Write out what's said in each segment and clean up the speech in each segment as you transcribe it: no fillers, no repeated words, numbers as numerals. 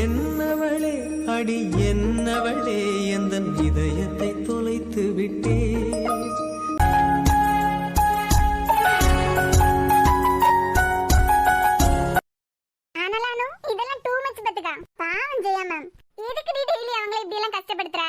என்னவளே அடி என்னவளே எந்தன் இதயத்தை தொலைத்து விட்டே. இதெல்லாம் டூ மச் பத்துக்கா. பாவம் ஜெயா மேம், எதுக்கு நீ டெய்லி அவங்களை இப்படி எல்லாம் கஷ்டப்படுத்துற?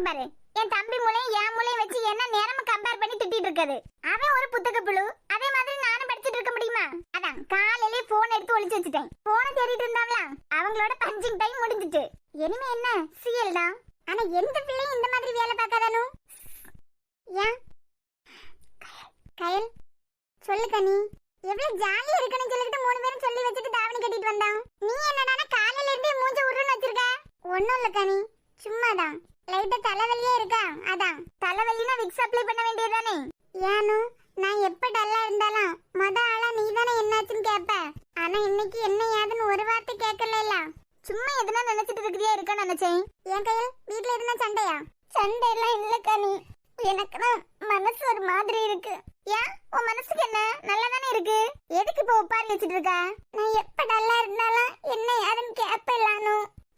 பாரு, என் தம்பி மூளையும் என் மூளையும் வச்சு என்ன நேரமும் கம்பேர் பண்ணி திட்டிட்டு இருக்காது. அவன் ஒரு புத்தக புழு, அதே மாதிரி நானும் படிச்சுட்டு இருக்க முடியுமா? அதான் காலையிலே போன் எடுத்து ஒளிச்சு வச்சுட்டேன். போனை தேடிட்டு இருந்தாங்களா, அவங்களோட பஞ்சிங் டைம் முடிஞ்சிட்டு. இனிமே என்ன சிஎல் தான். ஆனா எந்த பிள்ளையும் இந்த மாதிரி வேலை பார்க்காதானு? ஏன் கயல் சொல்லு கனி, எவ்வளவு ஜாலியா இருக்கணும் சொல்லிட்டு 3 பேரும் சொல்லி வச்சுட்டு தாவணி கட்டிட்டு வந்தான். நீ என்னடானா காலையில இருந்தே மூஞ்ச உருன்னு வச்சிருக்க? ஒண்ணும் இல்ல கனி, சும்மாதான் லைட்டா தலைவலியே இருக்கா. அதான் தலைவலினா விக்ஸ் அப்ளை பண்ண வேண்டியதானே. ஏனு நான் எப்ப டல்லா இருந்தாலும் மொத ஆளா நீ தானே என்னாச்சுன்னு கேப்ப. ஆனா இன்னைக்கு என்ன ஏதுன்னு ஒரு வார்த்தை கேட்கல. சும்மா எதுனா நினைச்சிட்டு இருக்கிறியா இருக்கான்னு நினைச்சேன். என் கையில் வீட்டுல இருந்தா சண்டையா? சண்டை எல்லாம் இல்ல கனி, எனக்கு தான் மனசு ஒரு மாதிரி இருக்கு. ஏன் உன் மனசுக்கு என்ன? நல்லா தானே இருக்கு. எதுக்கு இப்ப உப்பாரி வச்சிட்டு இருக்க? நான் எப்ப டல்லா இருந்தாலும் என்ன ஏதுன்னு கேப்பலானு.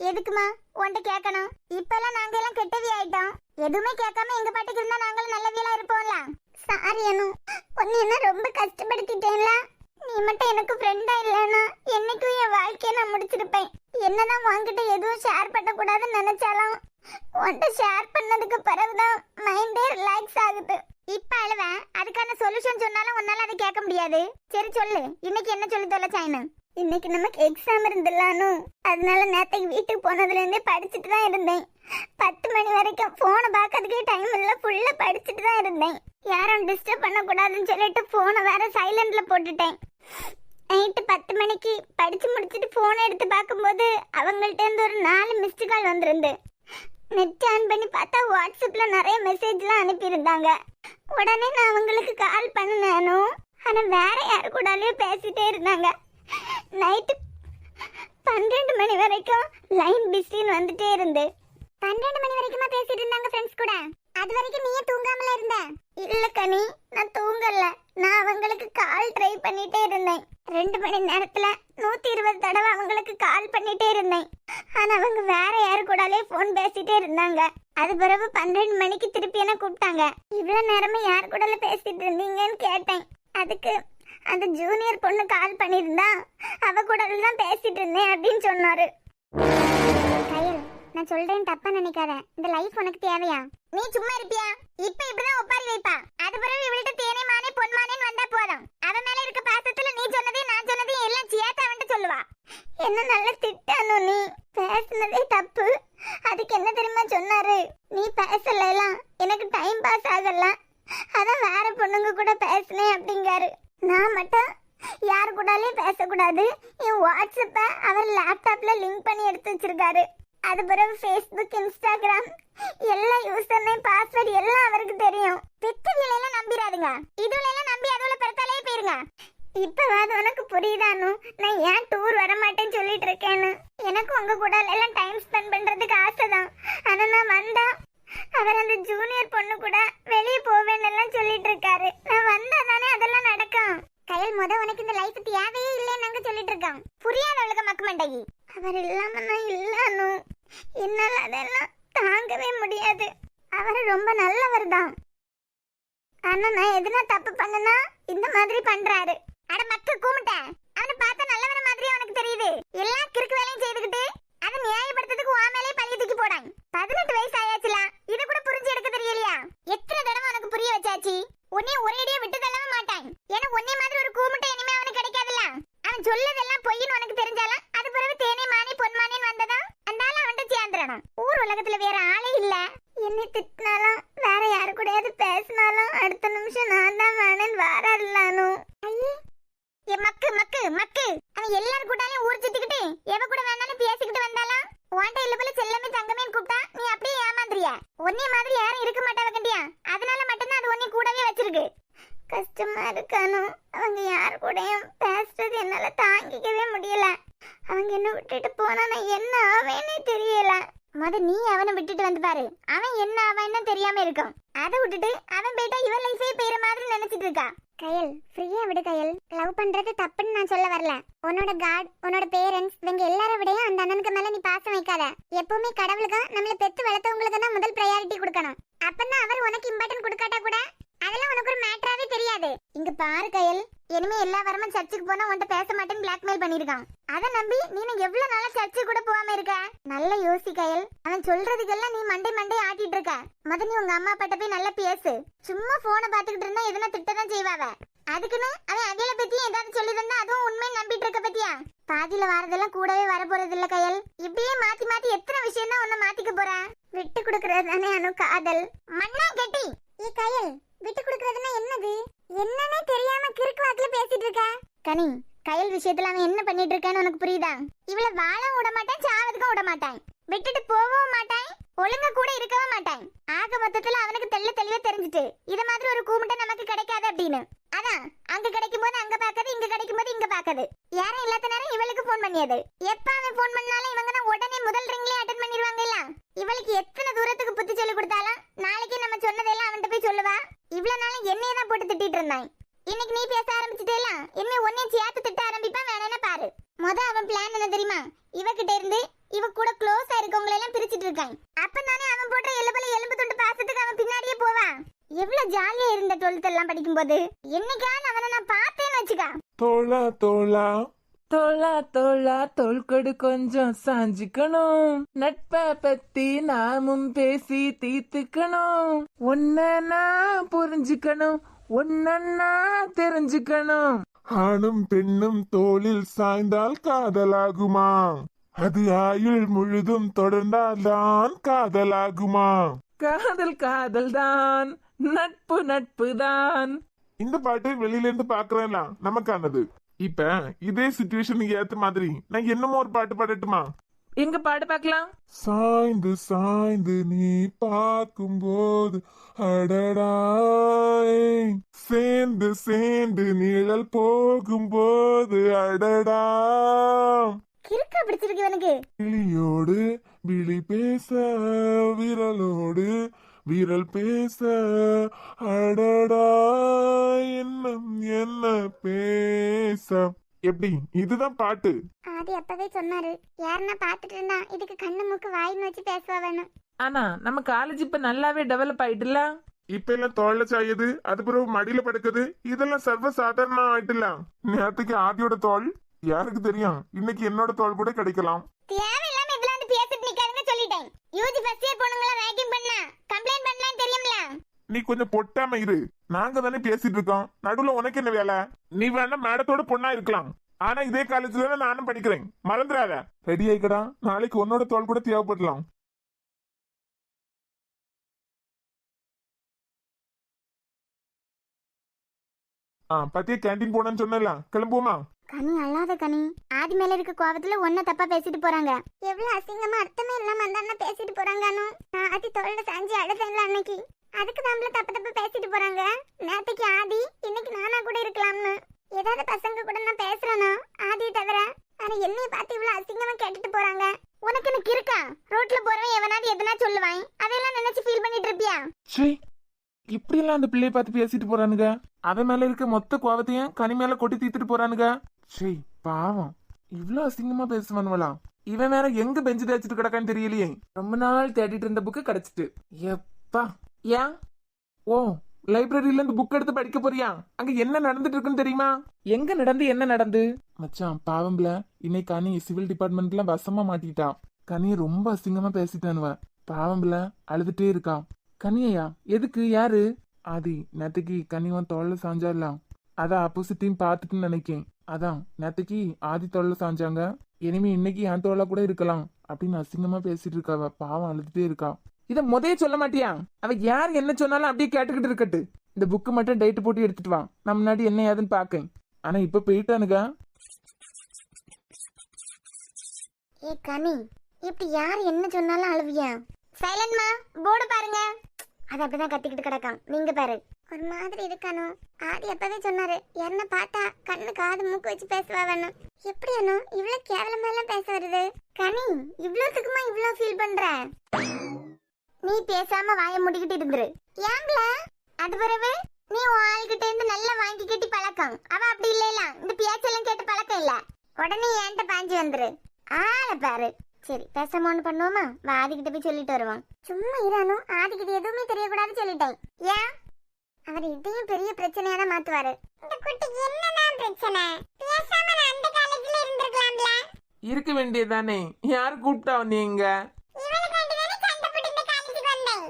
எதுக்குமா உன்கிட்ட கேட்கணும்? இப்பெல்லாம் நாங்க எல்லாம் கெட்டவி ஆயிட்டோம். எதுவுமே கேட்காம எங்க பாட்டுக்கு இருந்தா நாங்களும் நல்லவியலா இருப்போம்ல. சாரி அனு, உன்னை என்ன ரொம்ப கஷ்டப்படுத்திட்டேன்ல. நீ மட்டும் எனக்கு ஃப்ரெண்டா இல்லைன்னா என்னைக்கும் என் வாழ்க்கையை நான் முடிச்சிருப்பேன். என்னதான் உன்கிட்ட எதுவும் ஷேர் பண்ணக்கூடாதுன்னு நினைச்சாலும் உன்கிட்ட ஷேர் பண்ணதுக்கு பிறகுதான் மைண்டே ரிலாக்ஸ் ஆகுது. இப்ப அழுவேன், அதுக்கான சொல்யூஷன் சொன்னாலும் உன்னால அதை கேட்க முடியாது. சரி சொல்லு, இன்னைக்கு என்ன சொல்லி தொலைச்சாயின்னு? இன்னைக்கு நமக்கு எக்ஸாம் இருந்துடலானு, அதனால நேத்தைக்கு வீட்டுக்கு போனதுல இருந்தே படிச்சுட்டு தான் இருந்தேன். 10 மணி வரைக்கும் போனை பார்க்கறதுக்கே டைம் இல்ல, ஃபுல்லா படிச்சுட்டு தான் இருந்தேன். யாரும் டிஸ்டர்ப் பண்ணக்கூடாதுன்னு சொல்லிட்டு போனை வேற சைலண்ட்ல போட்டுட்டேன். நைட்டு 10 மணிக்கு படிச்சு முடிச்சுட்டு போனை எடுத்து பார்க்கும்போது அவங்கள்ட்ட இருந்து ஒரு 4 மிஸ்டு கால் வந்திருந்து. நெட் ஆன் பண்ணி பார்த்தா வாட்ஸ்அப்ல நிறைய மெசேஜ்லாம் அனுப்பியிருந்தாங்க. உடனே நான் அவங்களுக்கு கால் பண்ணினேனும், ஆனா வேற யாரு கூடாலையும் பேசிட்டே இருந்தாங்க. நைட்டு 12 மணி வரைக்கும் லைன் பிஸின்னு வந்துட்டே இருந்து. 12 மணி வரைக்குமா பேசிட்டு இருந்தாங்க ஃப்ரெண்ட்ஸ் கூட? அது வரைக்கும் நீயே தூங்காமல இருந்த? இல்ல கனி, நான் தூங்கல. நான் அவங்களுக்கு கால் ட்ரை பண்ணிட்டே இருந்தேன். 2 மணி நேரத்துல 120 தடவை அவங்களுக்கு கால் பண்ணிட்டே இருந்தேன். ஆனா அவங்க வேற யாரு கூடாலே போன் பேசிட்டே இருந்தாங்க. அது பிறகு 12 மணிக்கு திருப்பி என்ன கூப்பிட்டாங்க. இவ்வளவு நேரமா யாரு கூடால பேசிட்டு இருந்தீங்கன்னு கேட்டேன். அதுக்கு அந்த ஜூனியர் பொண்ணு கால் பண்ணியிருந்தா, அவ கூட தான் பேசிட்டு இருந்தேன் அப்படின்னு சொன்னாரு. கயல், நான் சொல்றேன் தப்பா நினைக்காத. இந்த லைஃப் உனக்கு தேவையா? நீ சும்மா இருப்பியா? இப்ப இப்படிதான் ஒப்பாரி வைப்பா. அது பிறகு இவள்கிட்ட தேனே மானே பொன்மானேன்னு வந்தா போதும். அவன் மேல இருக்க பாசத்துல நீ சொன்னதையும் நான் சொன்னதையும் எல்லாம் சேர்த்து அவன்கிட்ட சொல்லுவா. என்ன நல்ல திட்டானு, நீ பேசுனதே தப்பு. அதுக்கு என்ன தெரியுமா சொன்னாரு? நீ பேசலாம், எனக்கு டைம் பாஸ் ஆகல, அதான் வேற பொண்ணுங்க கூட பேசினேன் அப்படிங்காரு. நான் மட்டும் யாரு கூடாலையும் பேசக்கூடாது. என் வாட்ஸ்அப்ப அவர் லேப்டாப்ல லிங்க் பண்ணி எடுத்து வச்சிருக்காரு. அது பிறகு ஃபேஸ்புக், இன்ஸ்டாகிராம் எல்லா யூசர் நேம், பாஸ்வேர்ட் எல்லாம் அவருக்கு தெரியும். பெத்தவியெல்லாம் நம்பிராதுங்க. இதுவெல்லாம் நம்பி அதுல பெருத்தாலே போயிருங்க. இப்பவாது உனக்கு புரியுதானு நான் ஏன் டூர் வர மாட்டேன்னு சொல்லிட்டு இருக்கேன்னு? எனக்கு உங்க கூட எல்லாம் டைம் ஸ்பெண்ட் பண்றதுக்கு ஆசைதான். ஆனா நான் வந்தா அவர் அந்த ஜூனியர் பொண்ணு கூட வெளியே போவேன்னு எல்லாம் சொல்லிட்டு இருக்காரு. நான் வந்தா தானே அதெல்லாம் நடக்கும். கயல், முத உனக்கு இந்த லைஃப் தேவையே இல்லைன்னு நாங்க சொல்லிட்டு இருக்கோம். புரியாதவளுக்கு மக்க மாட்டேங்கி. அவர் இல்லாம நான் இல்லன்னு, என்னால அதெல்லாம் தாங்கவே முடியாது. அவர் ரொம்ப நல்லவர் தான். ஆனா நான் எதுனா தப்பு பண்ணனா இந்த மாதிரி பண்றாரு. அட மக்க கூமிட்டேன், அவனை பார்த்தா நல்லவன மாதிரி அவனுக்கு தெரியுது. எல்லா கிறுக்கு வேலையும் செய்துக்கிட்டு அதை நியாயப்படுத்துறதுக்கு உன் மேலே பழிய தூக்கி போடாங்க. 18 வயசு ஆயாச்சுல, இத கூட புரிஞ்சு எடுக்க தெரியலையா? எத்தனை தடவை உனக்கு புரிய வச்சாச்சு. உன்னை ஒரேடியா விட்டு தள்ளவே மாட்டான். ஏன்னா உன்னை மாதிரி ஒரு கூமுட்டை இனிமே அவனுக்கு கிடைக்காதுல்ல. அவன் சொல்லதெல்லாம் பொய்ன்னு உனக்கு தெரிஞ்சாலும் அது பிறகு தேனே மானே பொன்மானேன்னு வந்ததா அந்தால அவன்கிட்ட சேர்ந்துடணும். ஊர் உலகத்துல வேற ஆளே இல்ல. என்னை திட்டினாலும் வேற யாரு கூடயாவது பேசினாலும் அடுத்த நிமிஷம் நான் தான் வேணேன்னு வாராருலானு. ஐயே மக்கு மக்கு மக்கு, அவன் எல்லாரும் கூட்டாலையும் ஊர் சுத்திக்கிட்டு எவ கூட வேணாலும் பேசிக்கிட்டு வந்தாலும் உன்ட்ட இல்ல போல செல்லமே தங்கமே கூப்பிட்டா நீ அப்படியே ஏமாந்துறியா? ஒன்னே மாதிரி யாரும் இருக்க மாட்டாவ கண்டியா? அதனால மட்டும்தான் அது ஒன்னே கூடவே வச்சிருக்கு. கஷ்டமா இருக்கானு, அவங்க யாரு கூடயும் பேசுறது என்னால தாங்கிக்கவே முடியல. அவங்க என்ன விட்டுட்டு போனா நான் என்ன ஆவேனே தெரியல. முத நீ அவனை விட்டுட்டு வந்து பாரு, அவன் என்ன ஆவான்னு தெரியாம இருக்கும். அதை விட்டுட்டு அவன் போயிட்டா இவன் லைஃபே பேர மாதிரி நினைச்சிட்டு இருக்கா. கயல், ஃப்ரீயா விடு கயல். லவ் பண்றது தப்புன்னு நான் சொல்ல வரல. உன்னோட காட், உன்னோட பேரண்ட்ஸ், இவங்க எல்லார விடையும் அந்த அண்ணனுக்கு பிள்ளைகளுக்கு மேல நீ பாசம் வைக்காத. எப்பவுமே கடவுளுக்கு நம்மள பெத்து வளர்த்தவங்களுக்கு தான் முதல் ப்ரையாரிட்டி கொடுக்கணும். அப்பதான் அவர் உனக்கு இம்பார்ட்டன்ட் கொடுக்காட்டா கூட அதெல்லாம் உனக்கு ஒரு மேட்டராவே தெரியாது. இங்க பாரு கயல், இனிமே எல்லா வாரமும் சர்ச்சுக்கு போனா உன்கிட்ட பேச மாட்டேன்னு பிளாக்மெயில் பண்ணிருக்கான். அதை நம்பி நீ எவ்வளவு நாளா சர்ச்சுக்கு கூட போகாம இருக்க? நல்லா யோசி கயல். அவன் சொல்றதுக்கெல்லாம் நீ மண்டை ஆட்டிட்டு இருக்க. முத நீ உங்க அம்மா அப்பாட்ட போய் நல்லா பேசு. சும்மா போனை பாத்துக்கிட்டு இருந்தா எதுனா திட்டதான் செய்வாவ. அதுக்குன்னு அவன் அவியல பத்தியும் ஏதாவது சொல்லி தந்தா அதுவும் உண்மையை நம்பிட்டு இருக்க பத்தியா? பாதியில வாரதெல்லாம் கூடவே வர போறது இல்ல கயல். இப்படியே மாத்தி மாத்தி எத்தனை விஷயம் தான் உன்னை மாத்திக்க போற? விட்டு கொடுக்கறது தானே அனு காதல். மண்ணா கெட்டி ஏ கயல், விட்டு கொடுக்கறதுன்னா என்னது? என்னன்னே தெரியாம கிறுக்கு வாக்குல பேசிட்டு இருக்க. கனி, கயல் விஷயத்துல அவன் என்ன பண்ணிட்டு இருக்கான்னு உனக்கு புரியுதா? இவள வாழ விட மாட்டான், சாவதுக்கும் விட மாட்டான், விட்டுட்டு போகவும் மாட்டான், ஒழுங்கா கூட இருக்கவும் மாட்டான். ஆக மொத்தத்துல அவனுக்கு தெளிவா தெரிஞ்சுட்டு இத மாதிரி ஒரு கூமுட்டை நமக்கு கிடைக்காது அப்படின்னு. அதான் அங்க கிடைக்கும் போது அங்க பாக்காது, இங்க கிடைக்கும் போது இங்க பாக்காது. யாரும் இல்லாத நேரம் இவளுக்கு போன் பண்ணியது. எப்ப அவன் போன் பண்ணாலும் இவங்க தான் உடனே முதல் ரிங்லயே அட்டெண்ட் பண்ணிடுவாங்க இல்ல. இவளுக்கு எத்தனை தூரத்துக்கு புத்தி சொல்லி கொடுத்தாலும் நாளைக்கு நம்ம சொன்னதெல்லாம் அவன்கிட்ட போய் சொல்லுவா. இவ்வளவு நாளும் என்னையே தான் போட்டு திட்டிட்டு இருந்தான். இன்னைக்கு நீ பேச ஆரம்பிச்சிட்டேல, என்ன ஒன்னே சேர்த்து திட்ட ஆரம்பிப்பான். வேணா பாரு. அவன் பிளான் என்ன தெரியுமா? இவகிட்ட இருந்து இவ கூட க்ளோஸா இருக்கவங்களை எல்லாம் பிரிச்சிட்டு இருக்கான். அப்பதானே அவன் போட்ட எலும்பு துண்டு பாசத்துக்கு அவன் பின்னாடியே போவான். எவ்வளவு ஜாலியா இருந்த 12th எல்லாம் படிக்கும் போது. என்னைக்காவது அவனை நான் பார்த்தேன்னு வச்சுக்கா. தோளா தோளா தோளா தோளா தோள்கொடு கொஞ்சம் சாஞ்சிக்கணும். நட்பை பத்தி நாமும் பேசி தீர்த்துக்கணும். ஒன்னா புரிஞ்சுக்கணும், ஒன்னா தெரிஞ்சுக்கணும். ஆணும் பெண்ணும் தோளில் சாய்ந்தால் காதலாகுமா? அது ஆயுள் முழுதும் தொடர்ந்தால்தான் காதலாகுமா? காதல் காதல் தான், நட்பு நட்பு தான். இந்த பாட்டு வெளியில இருந்து பாக்குறேன் நமக்கானது. இப்ப இதே சிச்சுவேஷனுக்கு ஏத்த மாதிரி நான் என்னமோ ஒரு பாட்டு பாடட்டுமா? எங்க பாடு பார்க்கலாம். சாய்ந்து சாய்ந்து நீ பார்க்கும்போது அடடாய், சேர்ந்து சேர்ந்து நிழல் போகும்போது அடடா. கிறுக்கா பிடிச்சிருக்கு எனக்கு. விழியோடு விழி பேச, விரலோடு விரல் பேச அடடா, என்ன பேச. எப்படி? இதுதான் பாட்டு. ஆதி அப்பவே சொன்னாரு, யாருன்னா பாத்துட்டு இருந்தா இதுக்கு கண்ணு மூக்கு வாயின்னு வச்சு பேசுவா வேணும். ஆனா நம்ம காலேஜ் இப்ப நல்லாவே டெவலப் ஆயிட்டுல. இப்ப எல்லாம் தோல்ல சாயுது, அது பிறகு மடியில படுக்குது, இதெல்லாம் சர்வ சாதாரண ஆயிட்டுல. நேரத்துக்கு ஆதியோட தோல் யாருக்கு தெரியும், இன்னைக்கு என்னோட தோல் கூட கிடைக்கலாம். தேவையில்லாம இதுல வந்து பேசிட்டு நிக்காதுன்னு சொல்லிட்டேன். யூஜி ஃபர்ஸ்ட் இயர் பொண்ணுங்கள வேக்கிங் பண்ணா கம்ப்ளைண்ட் பண்ணலாம் தெரியும்ல. நீ கொஞ்சம் பொட்டாம இரு, நாங்க தானே பேசிட்டு இருக்கோம். நடுவுல உனக்கு என்ன வேலை? நீ வேணா மேடத்தோட பொண்ணா இருக்கலாம், ஆனா இதே காலேஜ்ல நானும் படிக்கிறேன், மறந்துடாத. ரெடி ஆயிக்கடா, நாளைக்கு உன்னோட தோல் கூட தேவைப்படலாம். பத்தியா கேண்டீன் போனேன்னு சொன்னல, கிளம்புவோமா? கனி அழாத கனி. ஆதி மேல இருக்க கோவத்துல ஒன்ன தப்பா பேசிட்டு போறாங்க. எவ்வளவு அசிங்கமா அர்த்தமே இல்லாம அந்த பேசிட்டு போறாங்க. நான் ஆதி தோல்ல சாஞ்சி அழுதேன்ல அன்னைக்கு, அதுக்கு நம்மள தப்பு பேசிட்டு போறாங்க. நேத்துக்கு ஆதி, இன்னைக்கு நானா கூட இருக்கலாம்னு. ஏதாவது பசங்க கூட நான் பேசுறேனா ஆதியை தவிர? ஆனா என்னைய பார்த்து இவ்வளவு அசிங்கமா கேட்டுட்டு போறாங்க. உனக்கு எனக்கு இருக்கா? ரோட்ல போறவன் எவனாவது எதனா சொல்லுவான், அதெல்லாம் நினைச்சு ஃபீல் பண்ணிட்டு இருப்பியா? இப்படி எல்லாம் அந்த பிள்ளைய பார்த்து பேசிட்டு போறானுங்க. அவன் மேல இருக்க மொத்த கோவத்தையும் கனி மேல கொட்டி தீத்துட்டு போறானுங்க. பாவம், இவ்வளவு அசிங்கமா பேசுவானுவலாம். இவன் வேற எங்க பெஞ்சு தேய்ச்சிட்டு கிடக்கான்னு தெரியலையே. ரொம்ப நாள் தேடிட்டு இருந்த புக்கு கிடைச்சிட்டு. எப்பா ஏன்? ஓ, லைப்ரரியில இருந்து புக் எடுத்து படிக்க போறியா? அங்க என்ன நடந்துட்டு இருக்குன்னு தெரியுமா? எங்க நடந்து என்ன நடந்து? மச்சான் பாவம்ல, இன்னைக்கு கனி சிவில் டிபார்ட்மெண்ட்ல வசமா மாட்டிட்டான். கனிய ரொம்ப அசிங்கமா பேசிட்டானுவ. பாவம்ல அழுதுட்டே இருக்கா. கனியா? எதுக்கு? யாரு? ஆதி நேத்துக்கு கனிவன் தோல்ல சாஞ்சாலாம், அதான் ஆப்போசிட்டையும் பார்த்துட்டுன்னு நினைக்கேன். அதான் நேத்துக்கு ஆதி தோல்ல சாஞ்சாங்க, இனிமே இன்னைக்கு என் தோல்ல கூட இருக்கலாம் அப்படின்னு அசிங்கமா பேசிட்டு இருக்காவ. பாவம் அழுதுட்டே இருக்கா. இத முதே சொல்ல மாட்டியா? அவ யார் என்ன சொன்னாலும் அப்படியே கேட்டுக்கிட்டு இருக்கட்டு. இந்த புக்கு மட்டும் டேட் போட்டு எடுத்துட்டு வா, நம்ம முன்னாடி என்ன ஏதுன்னு பாக்கேன். ஆனா இப்ப போயிட்டானுங்க. ஏ கனி, இப்படி யார் என்ன சொன்னாலும் அழுவியா? சைலண்ட்மா, போர்டு பாருங்க. அது அப்படிதான் கத்திக்கிட்டு கிடக்கான். நீங்க பாரு, ஒரு மாதிரி இருக்கானோ. ஆதி அப்பவே சொன்னாரு, என்ன பார்த்தா கண்ணு காது மூக்கு வச்சு பேசுவா வேணும். எப்படியானோ இவ்வளவு கேவலமா எல்லாம் பேச வருது? கனி, இவ்வளவுக்குமா இவ்வளவு ஃபீல் பண்ற? நீ பேசாம வாயை முடிக்கிட்டு இருந்துரு. ஏங்கள அது பிறகு நீ உன் ஆள்கிட்ட இருந்து நல்லா வாங்கி கட்டி பழக்கம். அவ அப்படி இல்ல, இந்த பேச்செல்லாம் கேட்டு பழக்கம் இல்ல. உடனே என்கிட்ட பாஞ்சு வந்துரு. ஆள பாரு, சரி பேசாம ஒண்ணு பண்ணுவோமா? வா ஆதிக்கிட்ட போய் சொல்லிட்டு வருவான். சும்மா இரானோ, ஆதிக்கிட்ட எதுவுமே தெரியக்கூடாது சொல்லிட்டேன். ஏன்? அவர் இதையும் பெரிய பிரச்சனையா தான் மாத்துவாரு. இந்த குட்டிக்கு என்னதான் பிரச்சனை? பேசாம நான் அந்த காலேஜ்ல இருந்திருக்கலாம்ல. இருக்க வேண்டியதானே, யார் கூப்பிட்டா வந்தீங்க? இவனுக்காண்டி தானே சண்டை போட்டு இந்த காலேஜுக்கு வந்தேன்.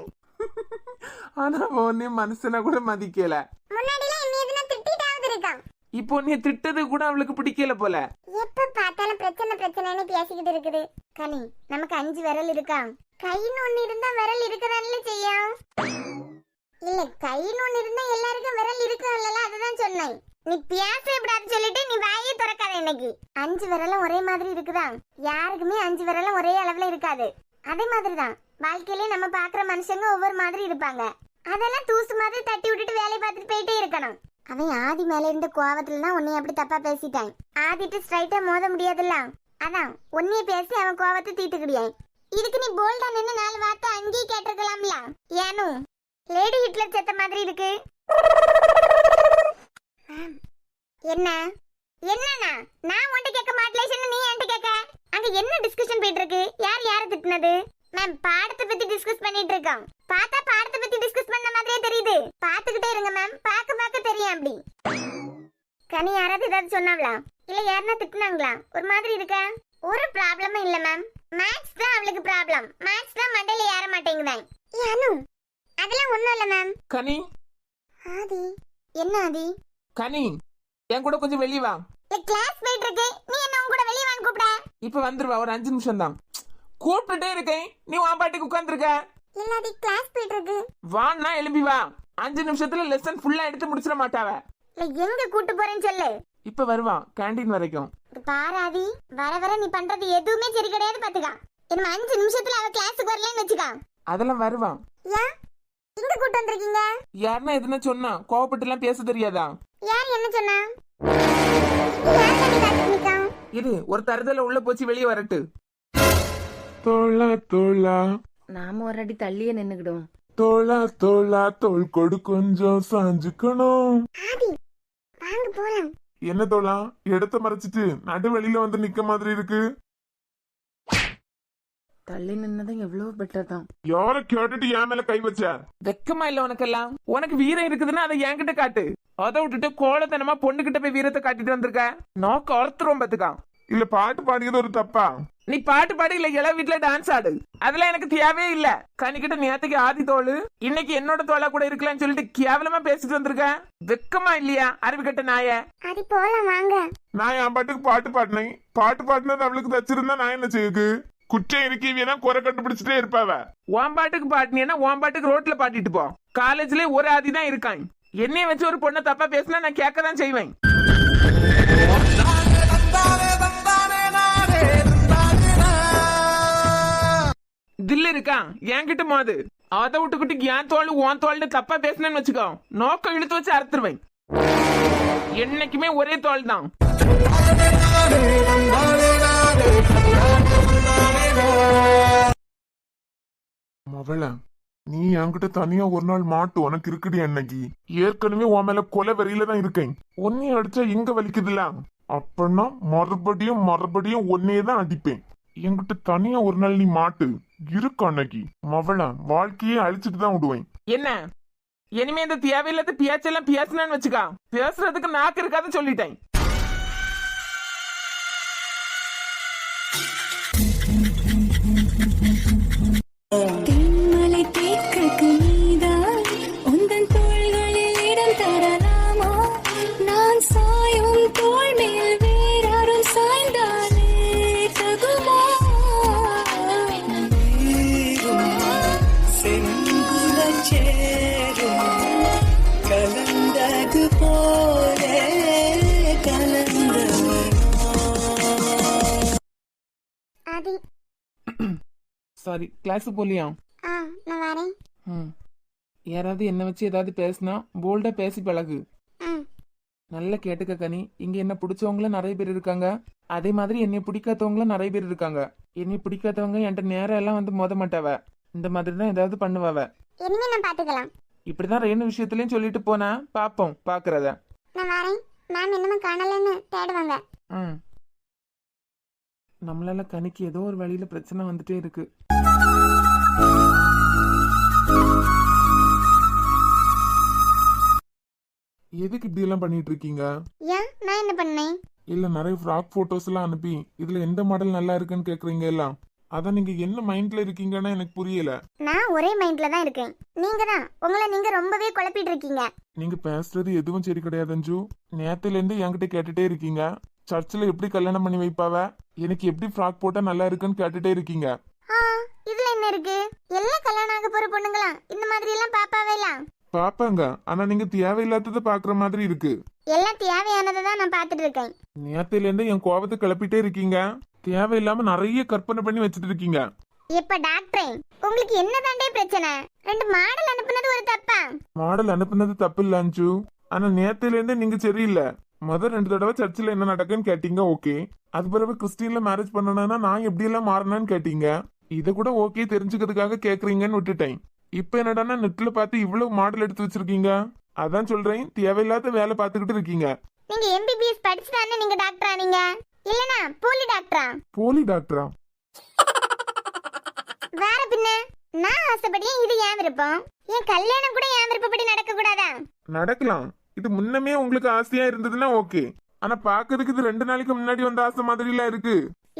ஆனா உன்னை மனுஷனா கூட மதிக்கல. முன்னாடிலாம் என்ன எதுனா திட்டிட்டாவது இருக்கான். இப்போ நீ திட்டது கூட அவளுக்கு பிடிக்கல போல. எப்ப பார்த்தாலும் பிரச்சனைன்னு பேசிக்கிட்டு இருக்குது. கனி, நமக்கு 5 விரல் இருக்கா? கைன்னு ஒண்ணு இருந்தா விரல் இருக்கதானே செய்யும். இல்ல, கைன்னு ஒண்ணு இருந்தா எல்லாருக்கும் விரல் இருக்கும்ல, அதுதான் சொன்னேன். நீ பேசக்கூடாது சொல்லிட்டு நீ வாயே திறக்காத. இன்னைக்கு 5 விரலும் ஒரே மாதிரி இருக்குதா? யாருக்குமே 5 விரலும் ஒரே அளவுல இருக்காது. அதே மாதிரிதான் வாழ்க்கையிலே நம்ம பாக்குற மனுஷங்க ஒவ்வொரு மாதிரி இருப்பாங்க. அதெல்லாம் தூசு மாதிரி தட்டி விட்டுட்டு வேலையை பார்த்துட்டு போயிட்டே இருக்கணும். அவன் ஆதி மேல இருந்த கோவத்துல தான் உன்னை அப்படி தப்பா பேசிட்டான். ஆதிட்டு ஸ்ட்ரைட்டா மோத முடியாதுல்ல, அதான் உன்னைய பேசி அவன் கோவத்தை தீட்டுக்கிடியான். இதுக்கு நீ போல்டா நின்னு 4 வார்த்தை அங்கேயே கேட்டிருக்கலாம்ல. ஏனும் லேடி ஹிட்லர் செத்த மாதிரி இருக்கு. என்ன என்னன்னா நான் உன்கிட்ட கேட்க மாட்டலேன்னு நீ என்கிட்ட கேட்க? அங்க என்ன டிஸ்கஷன் போயிட்டு இருக்கு? யார் யாரை திட்டுனது? மேம் பாடத்தை பத்தி டிஸ்கஸ் பண்ணிட்டு இருக்கோம். பார்த்தா பாடத்தை பத்தி டிஸ்கஸ் பண்ண மாதிரியே தெரியுது. பாத்துக்கிட்டே இருங்க மேம், பார்க்க தெரியும். அப்படி கனி யாராவது ஏதாவது சொன்னாங்களா? இல்ல யாருன்னா திட்டுனாங்களா? ஒரு மாதிரி இருக்க. ஒரு ப்ராப்ளமும் இல்ல மேம். மேத்ஸ் தான் அவளுக்கு ப்ராப்ளம். மேத்ஸ் தான் மண்டையில ஏற மாட்டேங்குதான். அனு, அதெல்லாம் ஒண்ணும் இல்ல மேம். கனி, ஆதி, என்ன ஆதி? கனி என் கூட கொஞ்சம் வெளியே வா. கிளாஸ் போயிட்டு இருக்கு, நீ என்ன உன் கூட வெளியே வாங்க கூப்பிட? இப்ப வந்துருவா, ஒரு 5 நிமிஷம் தான். கூப்பிட்டுட்டே இருக்கேன், நீ உன் பாட்டுக்கு உட்கார்ந்துருக்க. இல்ல ஆதி, கிளாஸ் போயிட்டு இருக்கு. வான்னா எழுப்பி வா. 5 நிமிஷத்துல லெசன் ஃபுல்லா எடுத்து முடிச்சிட மாட்டாவ. இல்ல எங்க கூட்டு போறேன்னு சொல்லு. இப்ப வருவா கேண்டீன் வரைக்கும். பாராதி, வர வர நீ பண்றது எதுவுமே சரி கிடையாது பாத்துக்கா. என்ன 5 நிமிஷத்துல அவ கிளாஸுக்கு வரலன்னு வச்சுக்கா. அதெல்லாம் வருவா. ஏன் இங்க கூட்டு வந்திருக்கீங்க? யாருன்னா எதுனா சொன்னா கோவப்பட்டு எல்லாம் பேச தெரியாதா? யார் என்ன சொன்னா? யார் கண்ணி காத்துட்டு நிக்கா? இரு, ஒரு தருதல உள்ள போச்சு வெளியே வரட்டு. தோளா தோளா, நாம ஒரு அடி தள்ளியே நின்னுக்கிடும். தோளா தோளா, தோள் கொடு கொஞ்சம் சாஞ்சுக்கணும். ஆதி, வாங்க போலாம். என்ன தோளா, இடத்த மறைச்சிட்டு நடு வெளியில வந்து நிக்க மாதிரி இருக்கு. தள்ளி நின்னதும் எவ்வளவு பெட்டர் தான். யார கேட்டுட்டு என் மேல கை வச்ச? வெக்கமா இல்ல உனக்கெல்லாம்? உனக்கு வீரம் இருக்குதுன்னா அதை என்கிட்ட காட்டு. அதை விட்டுட்டு கோலத்தனமா பொண்ணுகிட்ட போய் வீரத்தை காட்டிட்டு வந்திருக்க. நோக்க ஒருத்தரும் பாத்துக்கா. இல்ல பாட்டு பாடியது ஒரு தப்பா? நீ பாட்டு பாடி இல்ல இள வீட்டுல டான்ஸ் ஆடு, அதெல்லாம் எனக்கு தேவையே இல்ல. கனிக்கிட்ட நேத்துக்கு ஆதி தோளு, இன்னைக்கு என்னோட தோளா கூட இருக்கலாம்னு சொல்லிட்டு கேவலமா பேசிட்டு வந்திருக்க. வெக்கமா இல்லையா அறிவுகட்ட நாய? ஆதி போலாம் வாங்க. நான் என் பாட்டுக்கு பாட்டு பாடினேன். பாட்டு பாடினது அவளுக்கு தச்சிருந்தா நான் என்ன செய்யுது? குற்றம் இருக்கீங்கன்னா குறை கண்டுபிடிச்சிட்டே இருப்பாவ. உன் பாட்டுக்கு பாட்டினா உன் பாட்டுக்கு ரோட்ல பாட்டிட்டு போ. காலேஜ்ல ஒரு ஆதி தான் இருக்கான். என்னைய வச்சு ஒரு பொண்ணை தப்பா பேசினா நான் கேட்கதான் செய்வேன். தில்லு இருக்கா என்கிட்ட மோது. அதை விட்டுக்கிட்டு என் தோல் உன் தோல்னு தப்பா பேசினேன்னு வச்சுக்கோ, நோக்கம் இழுத்து வச்சு அறுத்துருவேன். என்னைக்குமே ஒரே தோல் தான். மவள, நீ என்கிட்ட தனியா ஒரு நாள் மாட்டு உனக்கு இருக்குடி. அன்னைக்கு ஏற்கனவே உன் மேல கொலை வெறியில தான் இருக்கேன். ஒன்னே அடிச்சா இங்க வலிக்குதுல, அப்படின்னா மறுபடியும் ஒன்னே தான் அடிப்பேன். என்கிட்ட தனியா ஒரு நாள் நீ மாட்டு இருக்கு. அன்னைக்கு மவள வாழ்க்கையே அழிச்சிட்டு தான் விடுவேன். என்ன இனிமே இந்த தேவையில்லாத பேச்செல்லாம் பேசினான்னு வச்சுக்கா, பேசுறதுக்கு நாக்கு இருக்காது சொல்லிட்டேன். தென்மலை தேக்கக்கு நீதான் உந்தன் தோள்களில் இடம் தரலாமா? நான் சாயும் தோள் மேல் வேறாரும் சாய்ந்தாலே தகுமா? கலந்தது போல ஆதி, சாரி, கிளாஸ் போலியா? நான் வரேன். யாராவது என்ன வச்சு ஏதாவது பேசினா போல்டா பேசி பழகு. நல்லா கேட்டுக்க கனி, இங்க என்ன பிடிச்சவங்களும் நிறைய பேர் இருக்காங்க, அதே மாதிரி என்னை பிடிக்காதவங்களும் நிறைய பேர் இருக்காங்க. என்னை பிடிக்காதவங்க என்கிட்ட நேரம் எல்லாம் வந்து மோத மாட்டாவ. இந்த மாதிரி தான் ஏதாவது பண்ணுவாவ. இனிமே நான் பாத்துக்கலாம். இப்படிதான் ரெண்டு விஷயத்துலயும் சொல்லிட்டு போனா பாப்போம் பாக்குறத. நான் வரேன். மேம் என்னமா காணலன்னு தேடுவாங்க. நம்மளால கனிக்கு ஏதோ ஒரு வழியில பிரச்சனை வந்துட்டே இருக்கு. எதுக்கு இப்படி எல்லாம் பண்ணிட்டு இருக்கீங்க? ஏன் நான் என்ன பண்ணேன்? இல்ல நிறைய ஃப்ராக் போட்டோஸ் எல்லாம் அனுப்பி இதுல எந்த மாடல் நல்லா இருக்குன்னு கேக்குறீங்க எல்லாம். அதான் நீங்க என்ன மைண்ட்ல இருக்கீங்கன்னு எனக்கு புரியல. நான் ஒரே மைண்ட்ல தான் இருக்கேன். நீங்க தான் உங்களை நீங்க ரொம்பவே குழப்பிட்டு இருக்கீங்க. நீங்க பேசுறது எதுவும் சரி கிடையாது அஞ்சு. நேத்துல இருந்து என்கிட்ட கேட்டுட்டே இருக்கீங்க, சர்ச்சில் எப்படி கல்யாணம் பண்ணி வைப்பாவ, எனக்கு எப்படி ஃப்ராக் போட்டா நல்லா இருக்குன்னு கேட்டுட்டே இருக்கீங்க. இதுல என்ன இருக்கு? எல்லாம் கல்யாணம் ஆக போற பொண்ணுங்களா இந்த மாதிரி எல்லாம் பாப்பாவேலாம் பாப்பாங்க. ஆனா நீங்க தேவையில்லாததை பாக்குற மாதிரி இருக்கு. எல்லாம் தேவையானதை தான் நான் பாத்துட்டு இருக்கேன். நேத்துல இருந்து என் கோபத்தை கிளப்பிட்டே இருக்கீங்க. தேவையில்லாம நிறைய கற்பனை பண்ணி வச்சுட்டு இருக்கீங்க. இப்ப டாக்டரே உங்களுக்கு என்ன தாண்டே பிரச்சனை? 2 மாடல் அனுப்புனது ஒரு தப்பா? மாடல் அனுப்புனது தப்பு இல்ல அஞ்சு. ஆனா நேத்துல இருந்து நீங்க சரியில்லை. முதல் 2 தடவை சர்ச்சில் என்ன நடக்குன்னு கேட்டீங்க, ஓகே. அது பிறகு கிறிஸ்டின்ல மேரேஜ் பண்ணணும்னா நான் எப்படி எல்லாம் மாறினேன்னு கேட்டீங்க. இதை கூட ஓகே தெரிஞ்சுக்கிறதுக்காக கேக்குறீங்கன்னு விட்டுட்டேன். இப்ப என்னடான்னா நெட்ல பார்த்து இவ்வளவு மாடல் எடுத்து வச்சிருக்கீங்க. அதான் சொல்றேன், தேவையில்லாத வேலை பார்த்துக்கிட்டு இருக்கீங்க. நீங்க எம்பிபிஎஸ் படிச்சுதானே நீங்க டாக்டர் ஆனீங்க, இல்லனா போலி டாக்டரா? போலி டாக்டரா? வேற பின்ன நான் ஆசைப்படியே இது ஏன் விருப்பம்? என் கல்யாணம் கூட ஏன் விருப்பப்படி நடக்க கூடாதா? நடக்கலாம். இது முன்னமே உங்களுக்கு ஆசையா இருந்ததுன்னா ஓகே. ஆனா பாக்குறதுக்கு இது 2 நாளைக்கு முன்னாடி வந்த ஆசை மாதிரி எல்லாம் இருக்கு.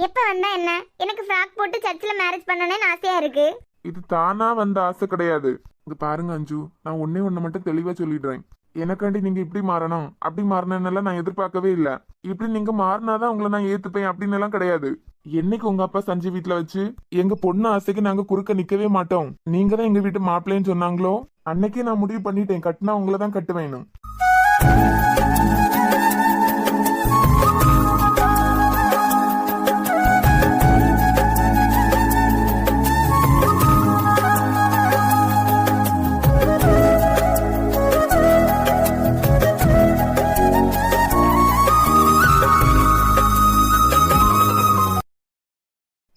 எப்ப வந்தா என்ன? எனக்கு ஃப்ராக் போட்டு சர்ச்சில் மேரேஜ் பண்ணணும்னு ஆசையா இருக்கு. இது தானா வந்த ஆசை கிடையாது. இங்க பாருங்க அஞ்சு, நான் ஒன்னே ஒண்ணு மட்டும் தெளிவா சொல்லிடுறேன். எனக்காண்டி நீங்க இப்படி மாறணும் அப்படி மாறணும்னு நான் எதிர்பார்க்கவே இல்ல. இப்படி நீங்க மாறினாதான் உங்களை நான் ஏத்துப்பேன் அப்படின்னு எல்லாம் கிடையாது. என்னைக்கு உங்க அப்பா சஞ்சய் வீட்டுல வச்சு எங்க பொண்ணு ஆசைக்கு நாங்க குறுக்க நிக்கவே மாட்டோம், நீங்க தான் எங்க வீட்டு மாப்பிள்ளைன்னு சொன்னாங்களோ அன்னைக்கே நான் முடிவு பண்ணிட்டேன், கட்டினா உங்களை தான் கட்டுவேணும்.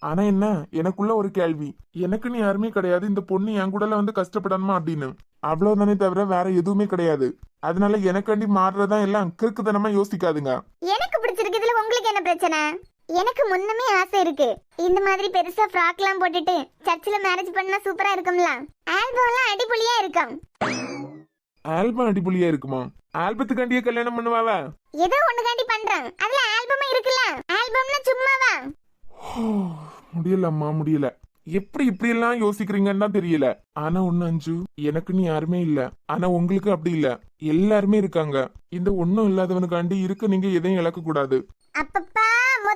ஆனா என்ன, எனக்குள்ள ஒரு கேள்வி. எனக்குன்னு யாருமே கிடையாது, இந்த பொண்ணு என் கூட வந்து கஷ்டப்படணுமா அப்படின்னு. அவ்வளவுதானே தவிர வேற எதுவுமே கிடையாது. அதனால எனக்காண்டி மாறுறதா எல்லாம் கிறுக்குத்தனமா யோசிக்காதுங்க. எனக்கு பிடிச்சிருக்கு. இதுல உங்களுக்கு என்ன பிரச்சனை? எனக்கு முன்னமே ஆசை இருக்கு. இந்த மாதிரி பெருசா ஃப்ராக் எல்லாம் போட்டுட்டு சர்ச்சில் மேரேஜ் பண்ணா சூப்பரா இருக்கும்ல. ஆல்பம் எல்லாம் அடிபொலியா இருக்கும். ஆல்பம் அடிபொலியா இருக்குமா? ஆல்பத்துக்காண்டியே கல்யாணம் பண்ணுவாவ? ஏதோ ஒண்ணுகாண்டி பண்றேன். அதுல ஆல்பமும் இருக்குல்ல. ஆல்பம்னா சும்மாவா? முடியலம்மா முடியல. எப்படி இப்படி எல்லாம் யோசிக்கிறீங்கன்னு தான் தெரியல. ஆனா ஒண்ணு அஞ்சு, எனக்குன்னு யாருமே இல்ல. ஆனா உங்களுக்கு அப்படி இல்ல, எல்லாருமே இருக்காங்க. இந்த ஒண்ணும் இல்லாதவனுக்காண்டி இருக்க நீங்க எதையும் இழக்க கூடாது. அப்பப்பா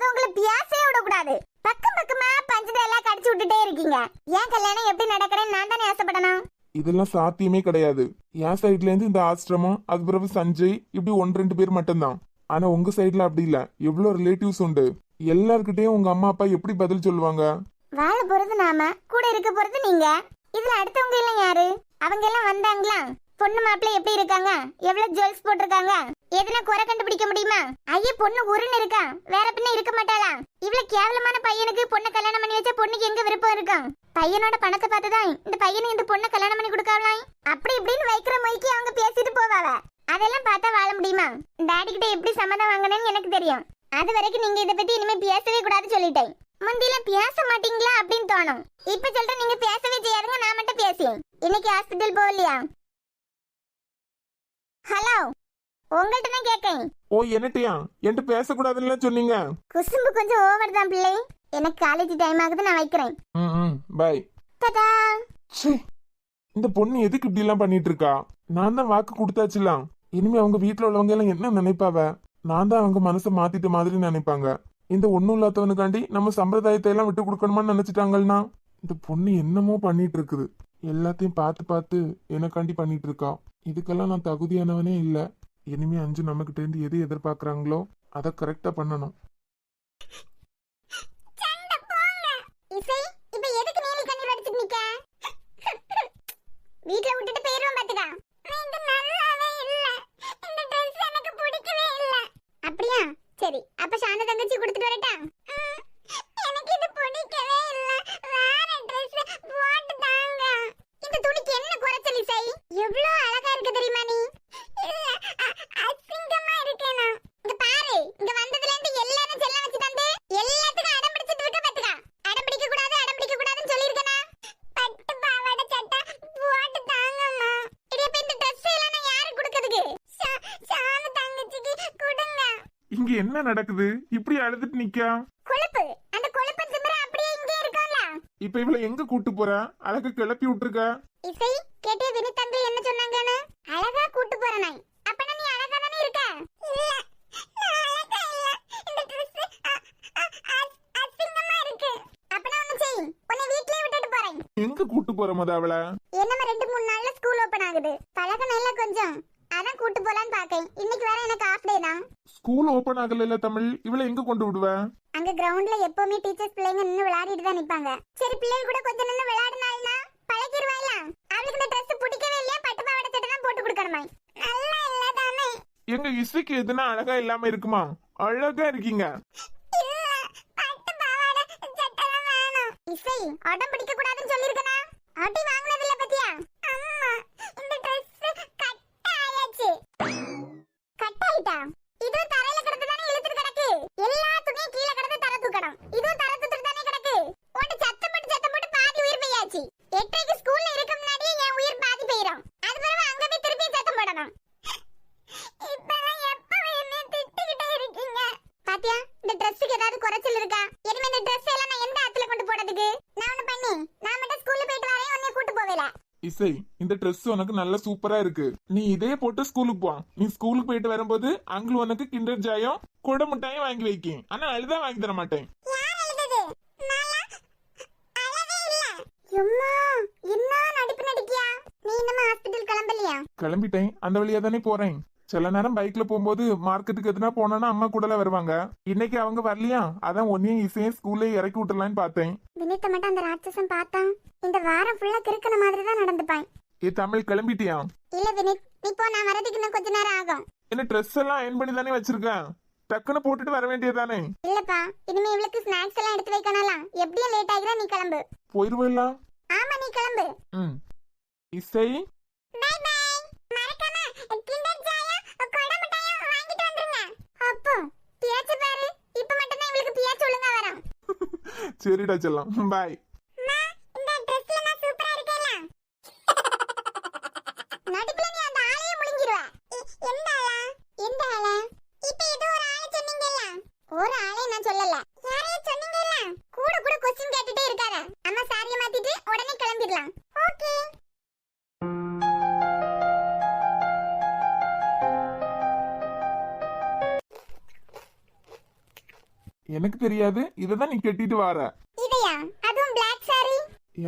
உங்களை பியாசே விடக்கூடாது. பக்கம் பக்கமா பஞ்சதெல்லாம் கடிச்சு விட்டுட்டே இருக்கீங்க. ஏன் கல்யாணம் எப்படி நடக்கிறேன்னு நான் தானே ஆசைப்படணும். இதெல்லாம் சாத்தியமே கிடையாது. என் சைட்ல இருந்து இந்த ஆசிரமம், அது பிறகு சஞ்சய், இப்படி 1-2 பேர் மட்டும்தான். ஆனா உங்க சைட்ல அப்படி இல்ல, எவ்வளவு ரிலேட்டிவ்ஸ் உண்டு. எல்லார்கிட்டயும் உங்க அம்மா அப்பா எப்படி பதில் சொல்லுவாங்க? வாழ போறது நாம, கூட இருக்க போறது நீங்க. இதுல அடுத்தவங்க எல்லாம் யாரு? அவங்க எல்லாம் வந்தாங்களா? பொண்ணு மாப்பிள்ளை எப்படி இருக்காங்க? எவ்வளவு ஜுவல்ஸ் போட்டிருக்காங்க? எதுனா குறை கண்டுபிடிக்க முடியுமா? ஐயா பொண்ணு உருன்னு இருக்கா, வேற பின்ன இருக்க மாட்டாளா? இவ்வளவு கேவலமான பையனுக்கு பொண்ணை கல்யாணம் பண்ணி வச்சா பொண்ணுக்கு எங்க விருப்பம் இருக்கும்? பையனோட பணத்தை பார்த்துதான் இந்த பையனுக்கு இந்த பொண்ணை கல்யாணம் பண்ணி கொடுக்கலாம். அப்படி இப்படின்னு வைக்கிற மொய்க்கு அவங்க பேசிட்டு போவாவ. அதெல்லாம் பார்த்தா வாழ முடியுமா? டாடி கிட்ட எப்படி சம்மதம் வாங்கணும்னு எனக்கு தெரியும். அது வரைக்கும் நீங்க இதை பத்தி இனிமே பேசவே கூடாது சொல்லிட்டேன். முந்தில பேச மாட்டீங்களா அப்படின்னு தோணும். இப்ப சொல்ற நீங்க பேசவே செய்யாதுங்க, நான் மட்டும் பேசியேன். இன்னைக்கு ஹாஸ்பிட்டல் போகலையா? ஹலோ, உங்கள்ட்ட தான் கேட்கேன். ஓ என்னட்டியா என்கிட்ட பேசக்கூடாதுன்னு சொன்னீங்க? குசும்பு கொஞ்சம் ஓவர் தான் பிள்ளை. எனக்கு காலேஜ் டைம் ஆகுது, நான் வைக்கிறேன். பை. தடா. இந்த பொண்ணு எதுக்கு இப்படி எல்லாம் பண்ணிட்டு இருக்கா? நான் தான் வாக்கு கொடுத்தாச்சுலாம். இனிமே அவங்க வீட்டுல உள்ளவங்க எல்லாம் என்ன நினைப்பாவ? நான் தான் அவங்க மனசை மாத்திட்ட மாதிரி நினைப்பாங்க. இந்த ஒண்ணும் இல்லாதவனுக்காண்டி நம்ம சம்பிரதாயத்தை எல்லாம் விட்டு கொடுக்கணுமான்னு நினைச்சிட்டாங்கன்னா இந்த பொண்ணு என்னமோ பண்ணிட்டு இருக்குது. எல்லாத்தையும் பார்த்து பார்த்து எனக்காண்டி பண்ணிட்டு இருக்கா. இதுக்கெல்லாம் நான் தகுதியானவனே இல்ல. இனிமே அஞ்சு நம்ம கிட்ட இருந்து எது எதிர்பார்க்கறாங்களோ அதை கரெக்டா பண்ணணும். வீட்ல விட்டுட்டு போயிடுவோம் பாத்துக்கா. இது நல்லாவே இல்ல. இந்த Dress எனக்கு பிடிக்கவே இல்ல. அப்படியா? சரி, அப்ப சாந்த தங்கச்சி கொடுத்துட்டு வரட்டா? எனக்கு இது பிடிக்கவே இல்ல. வேற Dress போட்டு தாங்க. இந்த துணிக்கு என்ன குறைச்சல் இசை? எவ்வளவு அழகா இருக்கு தெரியுமா நீ? இல்ல, அசிங்கமா இருக்கேனா? இங்க பாரு, இங்க வந்ததுல இருந்து எல்லா இங்க என்ன நடக்குது? இப்படி அழுதுட்டு நிக்கா? கொழுப்பு அந்த கொழுப்பு திமிர அப்படியே இங்கே இருக்கோம்ல. இப்ப இவள எங்க கூட்டு போற? அழகு கிளப்பி விட்டுருக்க. இசை கேட்டே வினித் அங்கிள் என்ன சொன்னாங்கன்னு? அழகா கூட்டு போறேன். அப்பனா நீ அழகா தானே இருக்க? இல்ல நான் அழகா இல்ல. இந்த Dress அசிங்கமா இருக்கு. அப்பனா ஒண்ணு செய், உன்னை வீட்லயே விட்டுட்டு போறேன். எங்க கூட்டு போற முத அவள? என்னமா 2-3 நாள்ல ஸ்கூல் ஓபன் ஆகுது. பழகணும்ல கொஞ்சம். அதான் கூட்டு போலான்னு பாக்கேன். இன்னைக்கு வேற எனக்கு ஆஃப் டே தான். ஸ்கூல் ஓபன் ஆகல தமிழ். இவள எங்க கொண்டு விடுவ? அங்க கிரவுண்ட்ல எப்பவுமே டீச்சர்ஸ் பிள்ளைங்க நின்னு விளையாடிட்டு தான் நிப்பாங்க. சரி பிள்ளைகள் கூட கொஞ்சம் நின்னு விளையாடுனால்னா பழகிடுவாயில. அவளுக்கு இந்த Dress பிடிக்கவே இல்லையா? பட்டு பாவாடை சட்டை தான் போட்டு கொடுக்கணுமா? நல்லா இல்ல தானே? எங்க இசைக்கு எதுனா அழகா இல்லாம இருக்குமா? அழகா இருக்கீங்க. இல்ல பட்டு பாவாடை சட்டை தான் வேணும். இசை ஆட்டம் பிடிக்க கூடாதுன்னு சொல்லிருக்கனா? ஆட்டி வாங்குனது இல்ல பத்தியா? அம்மா இந்த Dress கட்டாயாச்சு. கட்டாயிட்டா? இது தரையில கிடந்து தானே இழுத்துட்டு கிடக்கு. எல்லா துணியும் கீழ கிடந்து தர தூக்கணும். இது தர தூக்கிட்டு தானே கிடக்கு. ஓட்டு சத்தம் போட்டு பாதி உயிர் பெய்யாச்சு. 8:00க்கு ஸ்கூல்ல இருக்க முன்னாடியே என் உயிர் பாதி பெய்யும். அது பிறகு அங்க போய் திருப்பி சத்தம் போடணும். இப்பதான் எப்பவும் என்ன திட்டிக்கிட்டே இருக்கீங்க. பாத்தியா இந்த Dressக்கு ஏதாவது குறைச்சல் இருக்கா? இனிமே இந்த Dress எல்லாம் நான் எந்த ஆத்துல கொண்டு போறதுக்கு? நான் ஒண்ணு பண்ணி நான் மட்டும் ஸ்கூல்ல போயிட்டு வரேன். உன்னை கூட்டு போவேல. இசை இந்த Dress உனக்கு நல்ல சூப்பரா இருக்கு. நீ இதே போட்டு ஸ்கூலுக்கு போ. நீ ஸ்கூலுக்கு போயிட்டு வரும்போது அங்கிள் உனக்கு கிண்டர் ஜாயம் குடை மிட்டாயும் வாங்கி வைக்கேன். ஆனா அழுதா வாங்கி தர மாட்டேன். யார் அழுதது? நானா? அழவே இல்ல. அம்மா என்ன நடிப்பு நடிக்கியா? நீ இன்னும் ஹாஸ்பிடல் கிளம்பலையா? கிளம்பிட்டேன். அந்த வழியா தானே போறேன். சில நேரம் பைக்ல போகும்போது மார்க்கெட்டுக்கு எதுனா போனோம்னா அம்மா கூடல வருவாங்க. இன்னைக்கு அவங்க வரலையா? அதான் ஒன்னையும் இசையும் ஸ்கூல்ல இறக்கி விட்டுலான்னு பார்த்தேன். வினித்த மட்டும் அந்த ராட்சசன் பார்த்தான். இந்த வாரம் ஃபுல்லா கிறுக்கன மாதிரி தான் நடந்துப்பான். ஏ தமிழ் கிளம்பிட்டியா? இல்ல வினித் நீ போ, நான் வரதுக்கு இன்னும் கொஞ்ச நேரம் ஆகும். என்ன ட்ரெஸ் எல்லாம் அயன் பண்ணி தானே வச்சிருக்கேன். டக்குன்னு போட்டுட்டு வர வேண்டியதானே? இல்லப்பா இனிமே இவளுக்கு ஸ்நாக்ஸ் எல்லாம் எடுத்து வைக்கணும்லாம். எப்படியும் லேட் ஆகிரா, நீ கிளம்பு. போயிருவலாம். ஆமா நீ கிளம்பு. இசை பை பை. மறக்காம கிண்டர் ஜாயா கொடை மிட்டாயும் வாங்கிட்டு வந்துருங்க. அப்போ பியாச்சு பாரு. இப்ப மட்டும் தான் இவளுக்கு பியாச்சு ஒழுங்கா வரும். சரிடா செல்லம். பாய். அம்மா, இந்த Dressல நான் சூப்பரா இருக்கேன்ல. நடுப்புல நீ அந்த ஆளையே முழுங்கிடுவ. எந்த ஆளா? எந்த ஆளா? இப்ப ஏதோ ஒரு ஆளை சொன்னீங்கல்ல. ஒரு ஆளை நான் சொல்லல. யாரையும் சொன்னீங்கல்ல. கூட கூட கொஸ்டின் கேட்டுட்டே இருக்காத. அம்மா சாரியை மாத்திட்டு உடனே கிளம்பிடலாம். ஓகே. எனக்கு தெரியாது. இததான் நீ கட்டிட்டு வர. இதையா? அதுவும் Black saree.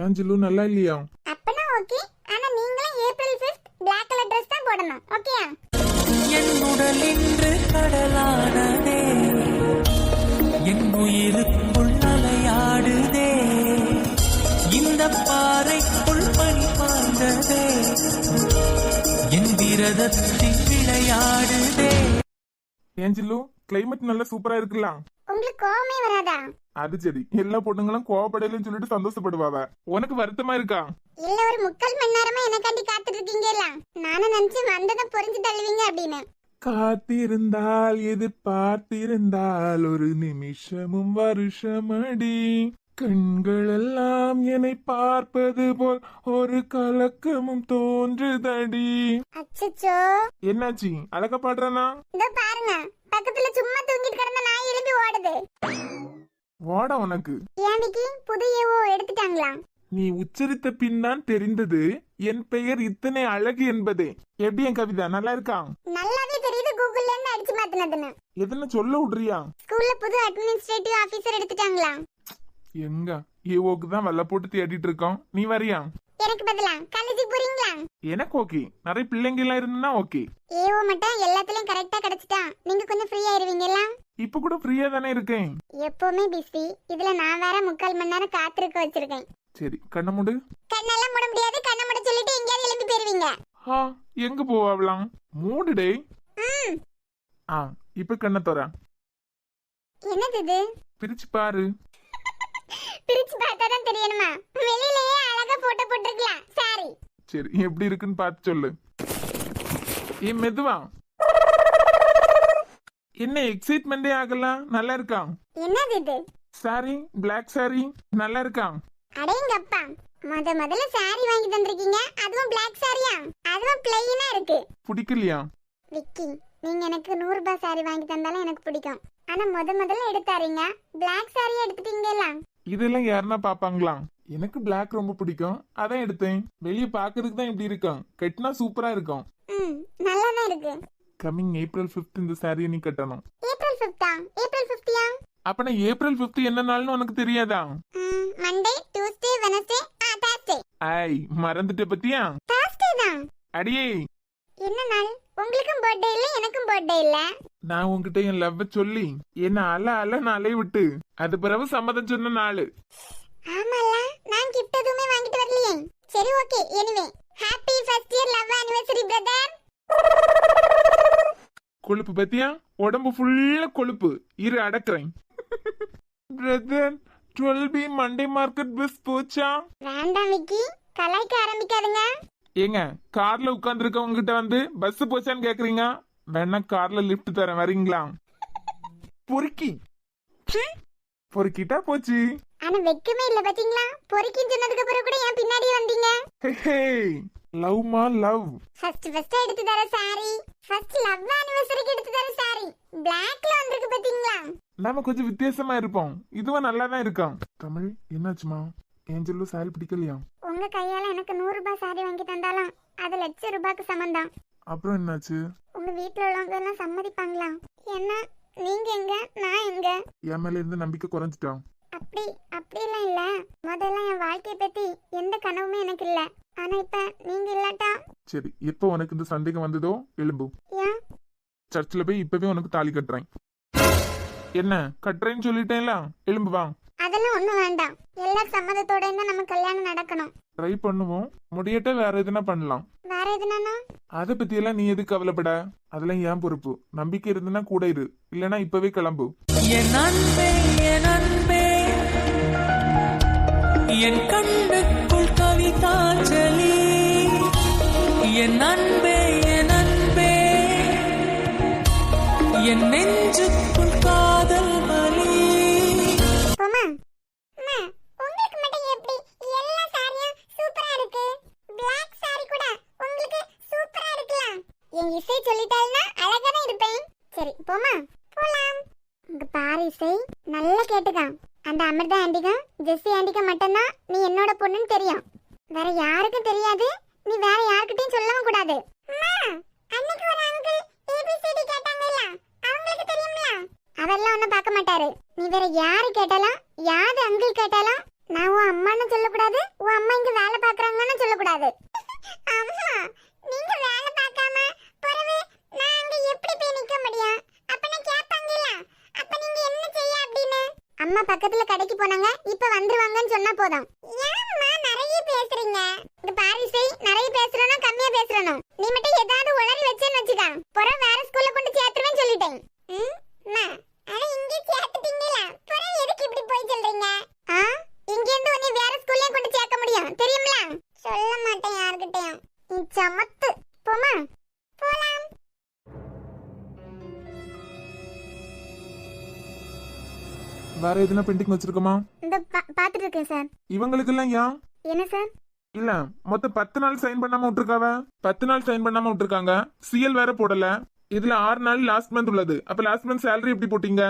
ஏன் ஜில்லு நல்லா இல்லையா? அப்பனா ஓகே. ஆனா நீங்களும் April 5th Black color dress தான் போடணும். ஓகேயா? என் உடல் இன்று கடலானதே, என் உயிருக்குள் அலையாடுதே, இந்த பாறைக்குள் பனி பாய்ந்ததே, என் விரதத்தில் விளையாடுதே. ஏன் ஜில்லு கிளைமேட் நல்லா சூப்பரா இருக்குல்ல? உங்களுக்கு கோவமே வராதா? அது சரி. எல்லா பொண்ணுங்களும் கோவப்படலன்னு சொல்லிட்டு சந்தோஷப்படுவாவ. உனக்கு வருத்தமா இருக்கா? இல்ல ஒரு 3/4 மணி நேரமா எனக்காண்டி காத்துட்டு இருக்கீங்கல்ல. நானும் நினைச்சு வந்ததை புரிஞ்சு தள்ளுவீங்க அப்படின்னு. காத்திருந்தால் எதிர்பார்த்திருந்தால் ஒரு நிமிஷமும் வருஷமடி, கண்களெல்லாம் என்னை பார்ப்பது போல் ஒரு கலக்கமும் தோன்றுதடி. அச்சச்சோ, என்னாச்சு? அழகா பாடுறானா? இதோ பாருங்க, பக்கத்துல சும்மா தூங்கிட்டு கிடந்த நாய் எழும்பி ஓடுது. வாடா உனக்கு. ஏண்டிக்கு புது ஏவோ எடுத்துட்டாங்களா? நீ உச்சரித்த பின்தான் தெரிந்தது என் பெயர் இத்தனை அழகு என்பதே. எப்படி என் கவிதா நல்லா இருக்கா? நல்லாவே தெரியுது கூகுள்ல இருந்து அடிச்சு மாத்தினதுன்னு. எதுன்னு சொல்ல விடுறியா? ஸ்கூல்ல புது அட்மினிஸ்ட்ரேட்டிவ் ஆபீசர் எடுத்துட்டாங்களா? எங்க ஏவோக்கு தான் வெள்ள போட்டு தேடிட்டு இருக்கோம். நீ வரியா? எனக்கு பதிலா காலேஜுக்கு போறீங்களா? எனக்கு ஓகே. நிறைய பிள்ளைங்க எல்லாம் இருந்தா ஓகே. ஏவோ மட்டும் எல்லாத்துலயும் கரெக்டா கிடைச்சிட்டா நீங்க கொஞ்சம் ஃப்ரீ ஆயிருவீங்களா? இப்ப கூட ஃப்ரீயா தானே இருக்கேன். எப்பவுமே பிஸி. இதுல நான் வேற 3/4 மணி நேரம் காத்திருக்க வச்சிருக்கேன். சரி கண்ண மூடு. கண்ணெல்லாம் மூட முடியாது. கண்ணை மூட சொல்லிட்டு எங்கேயாவது எழும்பி போயிருவீங்க. எங்க போவாங்களாம்? மூடுடே. இப்ப கண்ண தோற. என்னது இது? பிரிச்சு பாரு. பிரிச்சு பார்த்தாதான் தெரியணுமா? வெளியிலேயே அழகா போட்டோ போட்டுருக்கலாம். சாரி. சரி எப்படி இருக்குன்னு பார்த்து சொல்லு. மெதுவா. என்ன எக்ஸைட்மெண்டே ஆகலாம். நல்லா இருக்கா? என்னது இது? சாரி, பிளாக் சாரி நல்லா இருக்கா? அடேங்கப்பா, முதல்ல சாரி வாங்கி தந்திருக்கீங்க. அதுவும் பிளாக் சாரியா? அதுவும் பிளைனா இருக்கு. பிடிக்கலையா? விக்கி, நீங்க எனக்கு 100 ரூபாய் சாரி வாங்கி தந்தாலும் எனக்கு பிடிக்கும். ஆனா முதல்ல எடுத்தாரீங்க Black சாரியே எடுத்துட்டீங்களா? இதெல்லாம் யாருன்னா பாப்பாங்களா? எனக்கு Black ரொம்ப பிடிக்கும், அதான் எடுத்தேன். வெளியே பாக்குறதுக்கு தான் இப்படி இருக்கும், கட்டினா சூப்பரா இருக்கும். நல்லா தான் இருக்கு. கம்மிங் April 5th இந்த சாரியை நீ கட்டணும். ஏப்ரல் 5th ஏப்ரல் 5th அப்ப நான் April 5th என்ன நாள்னு உனக்கு தெரியாதா? Monday, Tuesday, Wednesday, Thursday. ஐய், மறந்துட்ட பத்தியா? தர்ஸ்டே தான். அடியே, என்ன நாள்? உங்களுக்கும் பர்த்டே இல்ல, எனக்கும் பர்த்டே இல்ல. நான் உன்கிட்ட என் லவ் சொல்லி என்ன அல நாளே விட்டு அது பிறகு சம்மதம் சொன்ன நாளு. ஆமால, நான் கிஃப்ட் எதுவுமே வாங்கிட்டு வரலையே. சரி okay, anyway happy first year love anniversary brother. கொழுப்பு பத்தியா? உடம்பு ஃபுல்லா கொழுப்பு. இரு அடக்குறேன். Brother 12B Monday market bus போச்சா? வேண்டாம் விக்கி, கலாய்க்க ஆரம்பிக்காதுங்க. ஏங்க, கார்ல உட்கார்ந்துருக்கவங்க கிட்ட வந்து பஸ் போச்சான்னு கேக்குறீங்க. வேணா கார்ல லிஃப்ட் தரேன், வரீங்களா? பொறுக்கி சீ, பொறுக்கிட்டா போச்சு. ஆனா வெக்கமே இல்ல பாத்தீங்களா? பொறுக்கின்னு சொன்னதுக்கு அப்புறம் கூட ஏன் பின்னாடியே வந்தீங்க? லவ் மா லவ். ஃபர்ஸ்ட் எடுத்து தர சாரி, ஃபர்ஸ்ட் லவ் ஆனிவர்சரிக்கு எடுத்து தர சாரி Blackல வந்திருக்கு பாத்தீங்களா? நாம கொஞ்சம் வித்தியாசமா இருப்போம், இதுவும் நல்லா தான் இருக்கும். தமிழ் என்னாச்சுமா? ஏஞ்சலு சாரி பிடிக்கலையா? உங்க கையால எனக்கு 100 ரூபாய் சாரி வாங்கி தந்தாலும் அது லட்சம் ரூபாய்க்கு சமந்தான். அப்புறம் என்னாச்சு? உங்க வீட்ல உள்ளவங்க எல்லாம் சம்மதிப்பாங்களா? என்ன நீங்க எங்க, நான் எங்க? என் மேல இருந்து நம்பிக்கை குறைஞ்சிட்டான். அப்படியெல்லாம் இல்ல. முதல்ல என் வாழ்க்கைய பத்தி எந்த கனவுமே எனக்கு இல்ல. ஆனா இப்ப நீங்க இல்லாட்டா. சரி, எப்போ உனக்கு இந்த சந்தேகம் வந்ததோ எலும்பு. ஏன்? சர்ச்சில் போய் இப்பவே உனக்கு தாலி கட்டுறேன். என்ன கட்டுறேன்னு சொல்லிட்டேன்ல, எலும்பு வா. அதெல்லாம் ஒண்ணும் வேண்டாம். எல்லா சம்மதத்தோட தான் நம்ம கல்யாணம் நடக்கணும். ட்ரை பண்ணுவோம், முடியட்ட வேற எதுனா பண்ணலாம். வேற எதுனா? அதை பத்தி எல்லாம் நீ எதுக்கு கவலைப்பட? அதெல்லாம் ஏன் பொறுப்பு. நம்பிக்கை இருந்துன்னா கூட இரு, இல்லனா இப்பவே கிளம்பு. என் அன்பே என் அன்பே, என் கண்ணுக்குள் கவிதாஞ்சலி. என் அன்பே என் அன்பே, என் நெஞ்சுக்குள் காதல் வலி. போமா அம்மா, உங்களுக்கு மட்டும் எப்படி எல்லா சாரியும் சூப்பரா இருக்கு? Black சாரி கூட உங்களுக்கு சூப்பரா இருக்கலாம். என் இசை சொல்லிட்டாள்னா அழகா தான் இருப்பேன். சரி போமா, போலாம். இங்க பாரு இசை, நல்லா கேட்டுக்க. அந்த அமிர்தா ஆண்டிக்கும் ஜெஸ்ஸி ஆண்டிக்கும் மட்டும்தான் நீ என்னோட பொண்ணுன்னு தெரியும். வேற யாருக்கும் தெரியாது. நீ வேற யார்கிட்டயும் சொல்லவும் கூடாது. அம்மா, அன்னைக்கு ஒரு அங்கிள் ABCD கேட்டாங்கல்ல, அவங்களுக்கு தெரியும்ல? அதெல்லாம் ஒன்னும் பார்க்க மாட்டாரு. நீ வேற யாரு கேட்டாலும், யாரு அங்கிள் கேட்டாலும் நான் உன் அம்மான்னு சொல்லக்கூடாது, உன் அம்மா இங்க வேலை பாக்குறாங்கன்னு சொல்லக்கூடாது. அம்மா, நீங்க வேலை பார்க்காம பிறகு நான் அங்க எப்படி போய் நிக்க முடியும்? அப்ப நான் கேட்பாங்கல்ல, அப்ப நீங்க என்ன செய்ய அப்படின்னு. அம்மா பக்கத்துல கடைக்கு போனாங்க, இப்ப வந்துருவாங்கன்னு சொன்னா போதும். ஏம்மா நிறைய பேசுறீங்க? இங்க பாரிசை, நிறைய பேசுறனோ கம்மியா பேசுறனோ? நீ மட்டும் ஏதாவது உளறி வச்சேன்னு வச்சுக்க, பிறகு வேற ஸ்கூல்ல கொண்டு சேர்த்துருவேன்னு சொல்லிட்டேன். ஆனா இங்கே சேர்த்துட்டீங்களா? பிறகு எதுக்கு இப்படி போய் சொல்றீங்க? இங்க இருந்து உன்னை வேற ஸ்கூல்ல கொண்டு சேர்க்க முடியும், தெரியும்ல? சொல்ல மாட்டேன் யார்கிட்டயும். நீ சமத்து. போமா, போலாம். வேற எதுனா பெண்டிங் வச்சிருக்கோமா? இந்த பாத்துட்டு இருக்கேன் சார். இவங்களுக்கு எல்லாம் ஏன்? என்ன சார்? இல்ல, மொத்தம் 10 நாள் சைன் பண்ணாம விட்டுருக்காவ. 10 நாள் சைன் பண்ணாம விட்டுருக்காங்க. சிஎல் வேற போடல. இதுல 6 நாள் லாஸ்ட் மந்த் உள்ளது. அப்ப லாஸ்ட் மந்த் சேலரி எப்படி போட்டீங்க?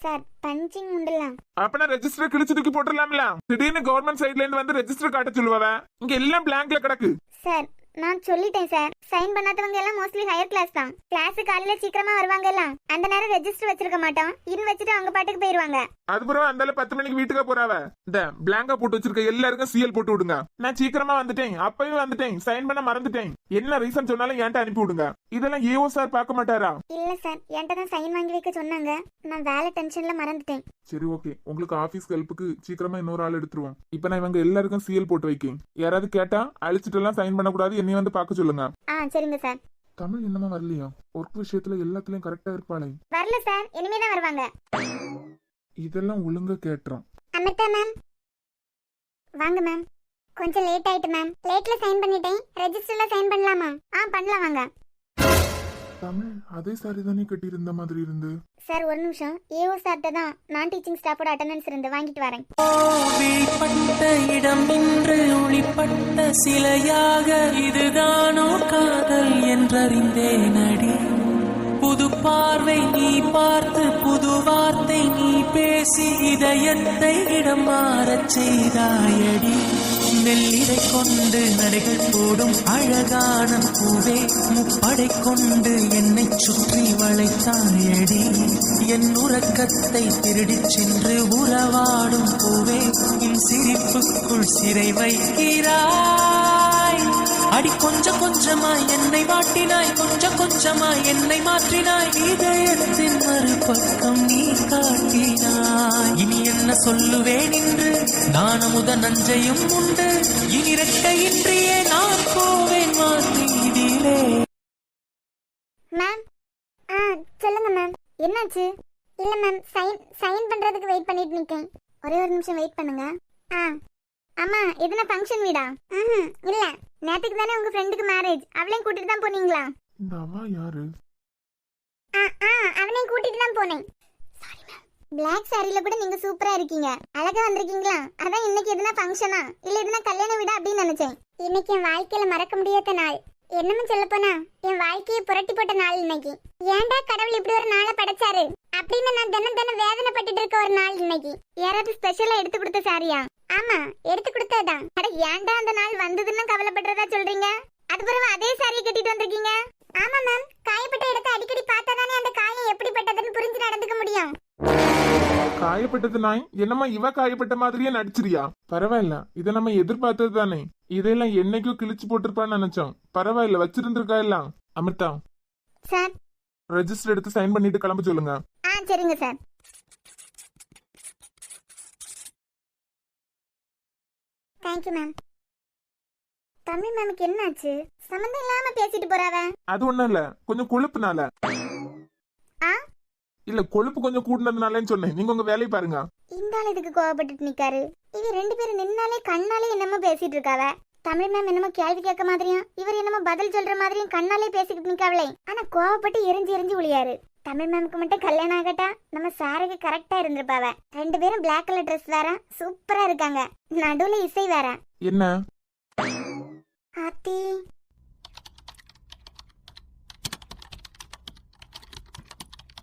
சார் பஞ்சிங் உண்டலாம். அப்பனா ரெஜிஸ்டர் கிழிச்சு தூக்கி போட்டுடலாம்ல. திடீர்னு கவர்மெண்ட் சைட்ல இருந்து வந்து ரெஜிஸ்டர் காட்ட சொல்லுவாவ. இங்க எல்லாம் பிளாங்க்ல கிடக்கு. சார் நான் சொல்லிட்டேன் சார். சைன் பண்ணாதவங்க எல்லாம் மோஸ்ட்லி ஹையர் கிளாஸ் தான். கிளாஸ் காலையில சீக்கிரமா வருவாங்க எல்லாம். அந்த நேரம் ரெஜிஸ்டர் வச்சிருக்க மாட்டோம். இன் வச்சுட்டு அவங்க பாட்டுக்கு போயிருவாங்க. அதுபுறம் அந்தால 10 மணிக்கு வீட்டுக்கு போறாவ. இந்த பிளாங்கா போட்டு வச்சிருக்க எல்லாருக்கும் சிஎல் போட்டு விடுங்க. நான் சீக்கிரமா வந்துட்டேன், அப்பவே வந்துட்டேன், சைன் பண்ண மறந்துட்டேன். என்ன ரீசன் சொன்னாலும் என்கிட்ட அனுப்பி விடுங்க. இதெல்லாம் ஏஓ சார் பார்க்க மாட்டாரா? இல்ல சார், என்கிட்ட தான் சைன் வாங்கி வைக்க சொன்னாங்க. நான் வேலை டென்ஷன்ல மறந்துட்டேன். சரி ஓகே, உங்களுக்கு ஆபீஸ் ஹெல்ப்புக்கு சீக்கிரமா இன்னொரு ஆள் எடுத்துருவோம். இப்ப நான் இவங்க எல்லாருக்கும் சிஎல் போட்டு வைக்கேன். யாராவது கேட்டா அழிச்சிட்டு எல்லாம் சைன் பண்ணக்கூடாது, என்னைய வந்து பார்க்க சொல்லுங்க. சரிங்க சார். தமிழ் என்னமா வரலையா? ஒர்க் விஷயத்துல எல்லாத்துலயும் கரெக்டா இருப்பாளே. வரல சார், இனிமே தான் வருவாங்க. இதெல்லாம் ஒழுங்கா கேட்டுறோம். அமிர்தா மேம் வாங்க மேம். கொஞ்சம் லேட் ஆயிட்டு மேம். லேட்ல சைன் பண்ணிட்டேன். ரெஜிஸ்டர்ல சைன் பண்ணலாமா? பண்ணலாம் வாங்க. தமிழ் அதே சாரி தானே கட்டி இருந்த மாதிரி இருந்து. சார் ஒரு நிமிஷம், ஏஓ சார்ட்ட தான் நான் டீச்சிங் ஸ்டாஃபோட அட்டெண்டன்ஸ் இருந்து வாங்கிட்டு வரேன். வெளிப்பட்ட இடம் இன்று ஒளிப்பட்ட சிலையாக இதுதானோ காதல் என்றறிந்தேன் அடி. புது பார்வை நீ பார்த்து புது வார்த்தை நீ பேசி இதயத்தை இடம் மாறச் செய்தாயடி மெல்லிடை கொண்டு நடைகள் போடும் அழகான பூவே முப்படை கொண்டு என்னை சுற்றி வளைத்தாயடி என் உறக்கத்தை திருடிச் சென்று உறவாடும் பூவே என் சிரிப்புக்குள் சிறை வைக்கிறாய் அடி கொஞ்சம் கொஞ்சமாய் என்னை வாட்டினாய் கொஞ்சம் கொஞ்சமாய் என்னை மாற்றினாய் இதயத்தின் மறுபக்கம் நீ காட்டினாய் இனி என்ன சொல்லுவேன் என்று நான் அமுத நஞ்சையும் உண்டு இனி ரெட்டையின்றியே நான் போவேன் வார்த்தையிலே. மேம் சொல்லுங்க மேம், என்னாச்சு? இல்ல மேம், சைன் பண்றதுக்கு வெயிட் பண்ணிட்டு நிக்கேன். ஒரே ஒரு நிமிஷம் வெயிட் பண்ணுங்க. அம்மா, எதுனா ஃபங்க்ஷன் வீடா? இல்ல, நேத்துக்கு தானே உங்க ஃப்ரெண்டுக்கு மேரேஜ், அவளையும் கூட்டிட்டு தான் போனீங்களா? இந்த அவா யாரு? அவனையும் கூட்டிட்டு தான் போனேன். Sorry ma'am. பிளாக் சாரில கூட நீங்க சூப்பரா இருக்கீங்க, அழகா வந்திருக்கீங்களா? அதான் இன்னைக்கு எதுனா ஃபங்க்ஷனா இல்ல எதுனா கல்யாண வீடா அப்படின்னு நினைச்சேன். இன்னைக்கு என் வாழ்க்கையில மறக்க முடியாத நாள். என்னமோ சொல்ல போனா என் வாழ்க்கையை புரட்டி போட்ட நாள் இன்னைக்கு. ஏன்டா கடவுள் இப்படி ஒரு நாளை படைச்சாரு அப்படின்னு நான் தினம் தினம் வேதனைப்பட்டுட்டு இருக்க ஒரு நாள் இன்னைக்கு. யாராவது ஸ்பெஷலா எடுத்து கொடுத்த சாரியா? ஆமா, எடுத்து கொடுத்ததான். அட ஏன்டா அந்த நாள் வந்ததுன்னு கவலைப்படுறதா சொல்றீங்க? அது பிறகு அதே சாரியை கட்டிட்டு வந்திருக்கீங்க. ஆமா மேம், காயப்பட்ட இடத்தை அடிக்கடி பார்த்தாதானே அந்த காயம் எப்படிப்பட்டதுன்னு புரிஞ்சு நடந்துக்க முடியும். காயப்பட்டது நாய் என்னம்மா இவ காயப்பட்ட மாதிரியே நடிச்சிரியா? பரவாயில்ல, இதை நம்ம எதிர்பார்த்தது தானே. இதெல்லாம் என்னைக்கும் கிழிச்சு போட்டிருப்பான்னு நினைச்சோம். பரவாயில்ல, வச்சிருந்திருக்கா எல்லாம். அமிர்தா சார், ரெஜிஸ்டர் எடுத்து சைன் பண்ணிட்டு கிளம்ப சொல்லுங்க. சரிங்க சார். Thank you ma'am. தமிழ் மேமுக்கு என்னாச்சு? சம்மந்தம் இல்லாம பேசிட்டு போறாவ. அது ஒண்ணும் இல்ல, கொஞ்சம் கொழுப்புனால. இல்ல, கொழுப்பு கொஞ்சம் கூடுனதுனாலன்னு சொன்னேன். நீங்க உங்க வேலையை பாருங்க. இந்த ஆள் இதுக்கு கோவப்பட்டுட்டு நிக்காரு. இவ ரெண்டு பேரும் நின்னாலே கண்ணாலே என்னமோ பேசிட்டு இருக்காவ. தமிழ் மேம் என்னமோ கேள்வி கேட்க மாதிரியும் இவர் என்னமோ பதில் சொல்ற மாதிரியும் கண்ணாலே பேசிக்கிட்டு நிக்காவளே. ஆனா கோவப்பட்டு எரிஞ்சு ஒளியாரு. தமிழ் மேமுக்கு மட்டும் கல்யாணம் ஆகட்டா நம்ம சாருக்கு கரெக்டா இருந்திருப்பாவ. ரெண்டு பேரும் பிளாக் கலர் ட்ரெஸ் வேற சூப்பரா இருக்காங்க. நடுவுல இசை வேற. என்ன ஆத்தி